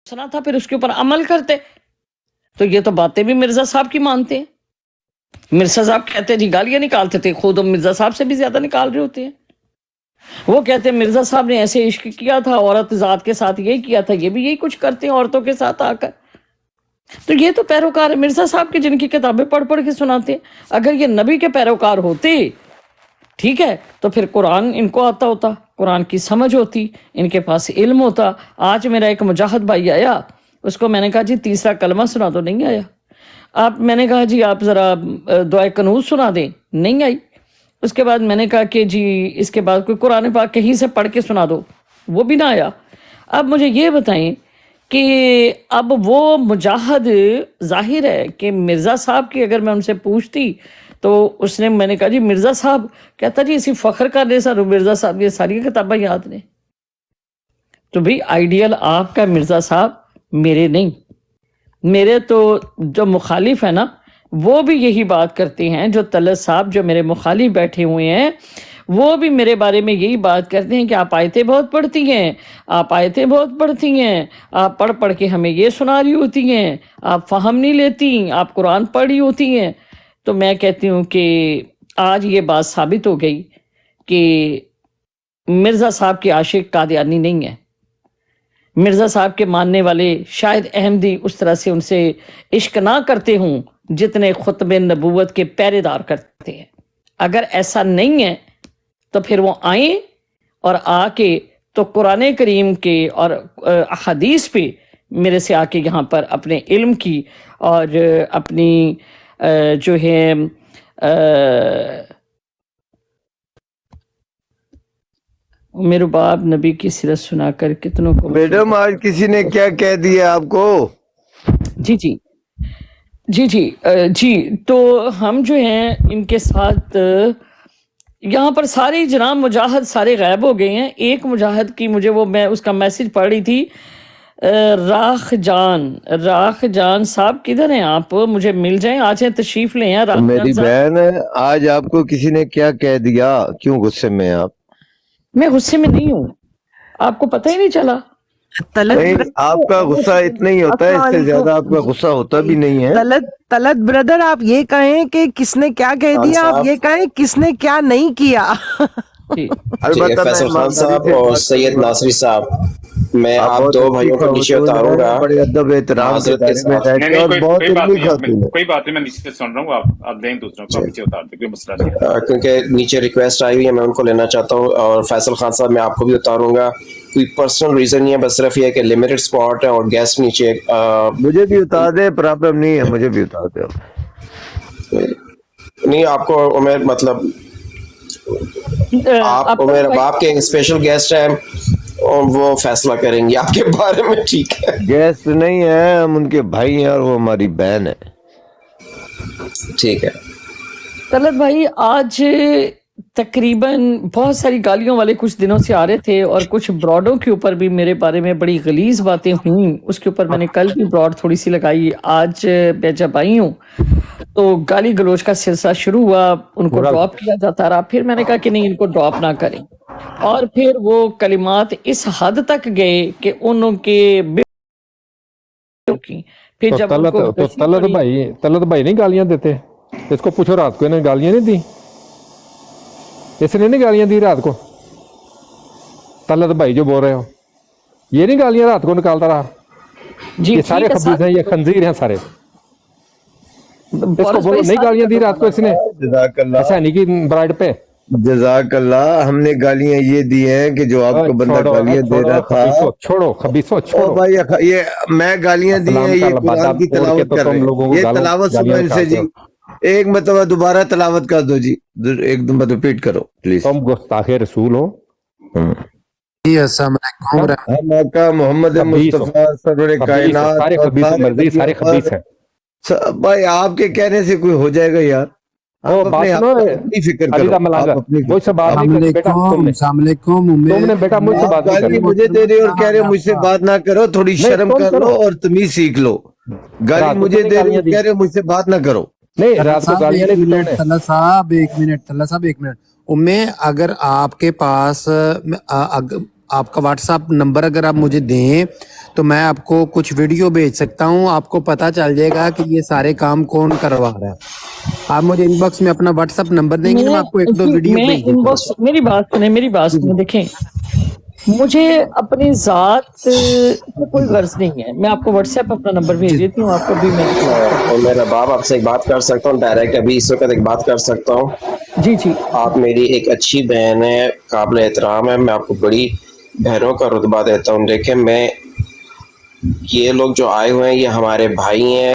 سنا تھا پھر اس کے اوپر عمل کرتے. تو یہ تو باتیں بھی مرزا صاحب کی مانتے ہیں. مرزا صاحب کہتے ہیں جی گالیاں نکالتے تھے، خود مرزا صاحب سے بھی زیادہ نکال رہے ہوتے ہیں. وہ کہتے ہیں مرزا صاحب نے ایسے عشق کیا تھا، عورت ذات کے ساتھ یہی کیا تھا، یہ بھی یہی کچھ کرتے ہیں عورتوں کے ساتھ آ کر. تو یہ تو پیروکار ہے مرزا صاحب کے، جن کی کتابیں پڑھ پڑھ کے سناتے ہیں. اگر یہ نبی کے پیروکار ہوتے ٹھیک ہے تو پھر قرآن ان کو آتا ہوتا، قرآن کی سمجھ ہوتی، ان کے پاس علم ہوتا. آج میرا ایک مجاہد بھائی آیا، اس کو میں نے کہا جی تیسرا کلمہ سنا دو، نہیں آیا. میں نے کہا جی آپ ذرا دعائے قنوت سنا دیں، نہیں آئی. اس کے بعد میں نے کہا کہ جی اس کے بعد کوئی قرآن پاک کہیں سے پڑھ کے سنا دو، وہ بھی نہ آیا. اب مجھے یہ بتائیں کہ اب وہ مجاہد، ظاہر ہے کہ مرزا صاحب کی اگر میں ان سے پوچھتی تو اس نے، میں نے کہا جی مرزا صاحب، کہتا جی اسی فخر کرنے سر مرزا صاحب یہ ساری کتابیں یاد نے. تو بھئی آئیڈیل آپ کا مرزا صاحب، میرے نہیں. میرے تو جو مخالف ہے نا وہ بھی یہی بات کرتے ہیں، جو طلعت صاحب جو میرے مخالف بیٹھے ہوئے ہیں وہ بھی میرے بارے میں یہی بات کرتے ہیں کہ آپ آیتیں بہت پڑھتی ہیں، آپ آیتیں بہت پڑھتی ہیں، آپ پڑھ پڑھ کے ہمیں یہ سنا رہی ہوتی ہیں، آپ فہم نہیں لیتی، آپ قرآن پڑھ رہی ہوتی ہیں. تو میں کہتی ہوں کہ آج یہ بات ثابت ہو گئی کہ مرزا صاحب کے عاشق قادیانی نہیں ہیں. مرزا صاحب کے ماننے والے شاید احمدی اس طرح سے ان سے عشق نہ کرتے ہوں جتنے خطب نبوت کے پہرے دار کرتے ہیں. اگر ایسا نہیں ہے تو پھر وہ آئیں اور آ کے تو قرآن کریم کے اور احادیث پہ میرے سے آ کے یہاں پر اپنے علم کی اور اپنی جو ہے میرے باپ نبی کی سیرت سنا کر کتنوں کو. میڈم آج کسی نے کیا کہہ دیا آپ کو؟ جی جی جی جی جی تو ہم جو ہیں ان کے ساتھ یہاں پر سارے جناب مجاہد سارے غائب ہو گئے ہیں. ایک مجاہد کی مجھے وہ میں اس کا میسج پڑھ رہی تھی، راخ جان صاحب کدھر ہیں آپ؟ مجھے مل جائیں، آج ہیں تشریف لے ہیں. میری بہن ہے، آج آپ کو کسی نے کیا کہہ دیا؟ کیوں غصے میں آپ؟ میں غصے میں نہیں ہوں، آپ کو پتہ ہی نہیں چلا. نہیں، آپ کا غصہ اتنا ہی ہوتا ہے، اس سے زیادہ آپ کا غصہ ہوتا بھی نہیں ہے. طلعت بردر، آپ یہ کہیں کہ کس نے کیا کہہ دیا، آپ یہ کہیں کس نے کیا نہیں کیا. البتہ فیصل خان صاحب اور سید ناصری صاحب، میں آپ دو بھائیوں کو نیچے اتاروں گا بڑے ادب احترام کے دائرے میں رہتے ہیں اور بہت علمی خاتون ہے. کوئی بات نہیں، میں نیچے سن رہا ہوں، آپ دیں دوسروں کو نیچے اتار دیں، کوئی مسئلہ نہیں. کیونکہ نیچے ریکویسٹ آئی ہوئی ہے، میں ان کو لینا چاہتا ہوں. اور فیصل خان صاحب میں آپ کو بھی اتاروں گا، کوئی پرسنل ریزن نہیں ہے، بس صرف یہ ہے کہ لمیٹڈ سپاٹ ہے اور گیسٹ نیچے. مجھے بھی اتار دیں، پرابلم نہیں ہے، مجھے بھی اتار دیں. نہیں آپ کو عمر، مطلب آپ عمر اب آپ کے اسپیشل گیسٹ ہیں، وہ فیصلہ کریں گے آپ کے بارے میں، ٹھیک ہے؟ گیسٹ نہیں ہے، ہم ان کے بھائی ہیں اور وہ ہماری بہن ہے. ٹھیک ہے. طلعت بھائی آج تقریباً بہت ساری گالیوں والے کچھ دنوں سے آ رہے تھے اور کچھ براڈوں کے اوپر بھی میرے بارے میں بڑی غلیظ باتیں ہوئیں. اس کے اوپر میں نے کل بھی براڈ تھوڑی سی لگائی. آج میں جب آئی ہوں تو گالی گلوچ کا سلسلہ شروع ہوا، ان کو ڈراپ کیا جاتا رہا. پھر میں نے کہا کہ نہیں، ان کو ڈراپ نہ کریں، اور پھر وہ کلمات اس حد تک گئے کہ انہوں کے پھر جب ان کو طلعت بھائی نہیں گالیاں دیتے؟ اس کو پوچھو رات کو انہیں گالیاں نہیں دی، اس نے نہیں گالیاں دی رات کو؟ طلعت بھائی جو بول رہے ہو، یہ نہیں گالیاں رات کو نکالتا رہا؟ یہ سارے خبیث ہیں، یہ خنزیر ہیں سارے. اس کو بولو نہیں گالیاں دی رات کو اس نے؟ جزاک اللہ، ایسا نہیں کہ برائڈ پہ. جزاک اللہ. ہم نے گالیاں یہ دی ہیں کہ جو آپ کو بندہ گالیاں دے رہا تھا. چھوڑو خبیثو، چھوڑو بھائی، یہ میں گالیاں دی ہیں، یہ قرآن کی تلاوت کر رہے ہیں. یہ تلاوت سنو ان سے جی، ایک مرتبہ دوبارہ تلاوت کر دو جی، ایک دم ریپیٹ کرو پلیز. تم گستاخ رسول ہو. السلام علیکم. ہم آقا محمد مصطفیٰ سرور کائنات سارے خبیث ہیں. بھائی آپ کے کہنے سے کوئی ہو جائے گا یار؟ آپ اپنی فکر کرو. السلام علیکم. گالی مجھے دے رہے اور کہہ رہے مجھ سے بات نہ کرو، تھوڑی شرم کر لو اور تمیز سیکھ لو. گالی مجھے دے رہے اور کہہ رہے مجھ سے بات نہ کرو. طلعت صاحب ایک منٹ. اگر آپ کے پاس آپ کا واٹس ایپ نمبر اگر آپ مجھے دیں تو میں آپ کو کچھ ویڈیو بھیج سکتا ہوں, آپ کو پتا چل جائے گا کہ یہ سارے کام کون کروا رہا ہے. آپ مجھے ان باکس میں اپنا واٹس ایپ نمبر دیں گے نا, میں آپ کو 1-2 ویڈیو بھیج دیتا ہوں. میری بات سنیں, دیکھیں مجھے اپنی ذات سے کوئی غرض نہیں ہے. میں آپ کو واٹس ایپ اپنا نمبر بھیج دیتی ہوں, آپ کو بھی میں اور میرا باپ آپ سے ایک بات کر سکتا ہوں ڈائریکٹ ابھی اس وقت ایک بات کر سکتا ہوں؟ جی جی آپ میری ایک اچھی بہن ہے, قابل احترام ہے, میں آپ کو بڑی بہنوں کا رتبہ دیتا ہوں. دیکھیں میں یہ لوگ جو آئے ہوئے ہیں یہ ہمارے بھائی ہیں.